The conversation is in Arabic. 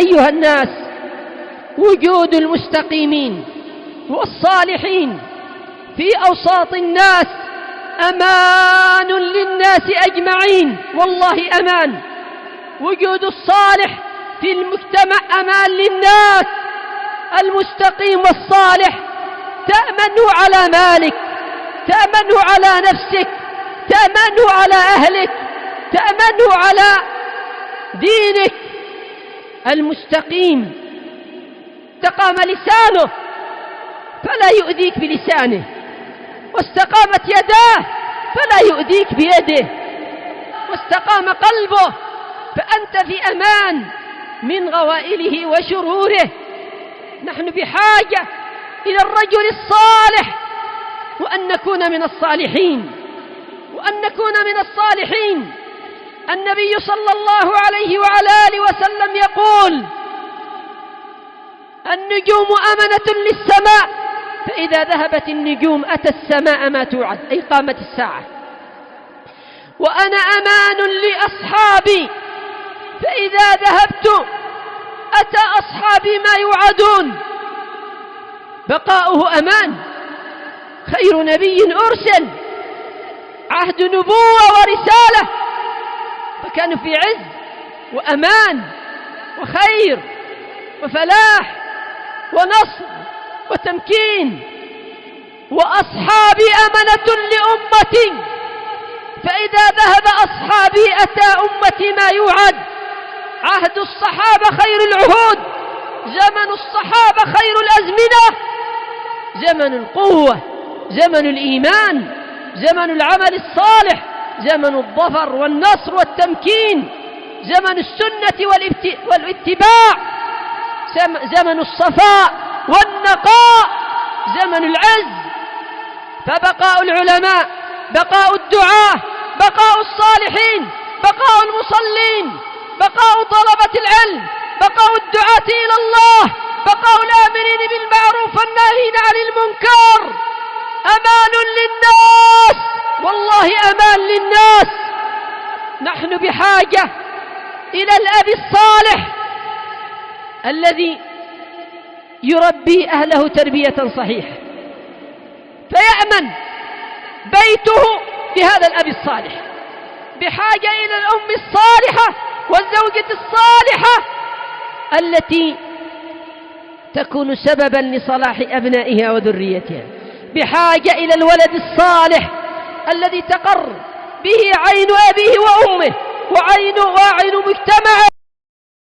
أيها الناس، وجود المستقيمين والصالحين في أوساط الناس أمان للناس أجمعين، والله أمان. وجود الصالح في المجتمع أمان للناس. المستقيم والصالح تأمن على مالك، تأمن على نفسك، تأمن على أهلك، تأمن على دينك. المستقيم استقام لسانه فلا يؤذيك بلسانه، واستقامت يداه فلا يؤذيك بيده، واستقام قلبه فأنت في أمان من غوائله وشروره. نحن بحاجة إلى الرجل الصالح، وأن نكون من الصالحين، وأن نكون من الصالحين. النبي صلى الله عليه وعلى آله وسلم يقول: النجوم أمنة للسماء، فإذا ذهبت النجوم أتى السماء ما توعد، أي قامت الساعة. وأنا أمان لأصحابي، فإذا ذهبت أتى أصحابي ما يوعدون. بقاؤه أمان. خير نبي أرسل، عهد نبوة ورسالة، فكانوا في عز وأمان وخير وفلاح ونصر وتمكين. وأصحابي أمنة لأمتي، فإذا ذهب أصحابي أتى أمتي ما يوعد. عهد الصحابة خير العهود، زمن الصحابة خير الأزمنة، زمن القوة، زمن الإيمان، زمن العمل الصالح، زمن الظفر والنصر والتمكين، زمن السنة والاتباع، زمن الصفاء والنقاء، زمن العز. فبقاء العلماء، بقاء الدعاة، بقاء الصالحين، بقاء المصلين، بقاء طلبة العلم، بقاء الدعاة إلى الله، بقاء الآمرين بالمعروف والناهين عن المنكر، أمان للناس، والله أمان للناس. نحن بحاجة إلى الأب الصالح الذي يربي أهله تربية صحيحة، فيأمن بيته بهذا الأب الصالح. بحاجة إلى الأم الصالحة والزوجة الصالحة التي تكون سببا لصلاح أبنائها وذريتها. بحاجة إلى الولد الصالح الذي تقر به عين أبيه وأمه وعين مجتمعه.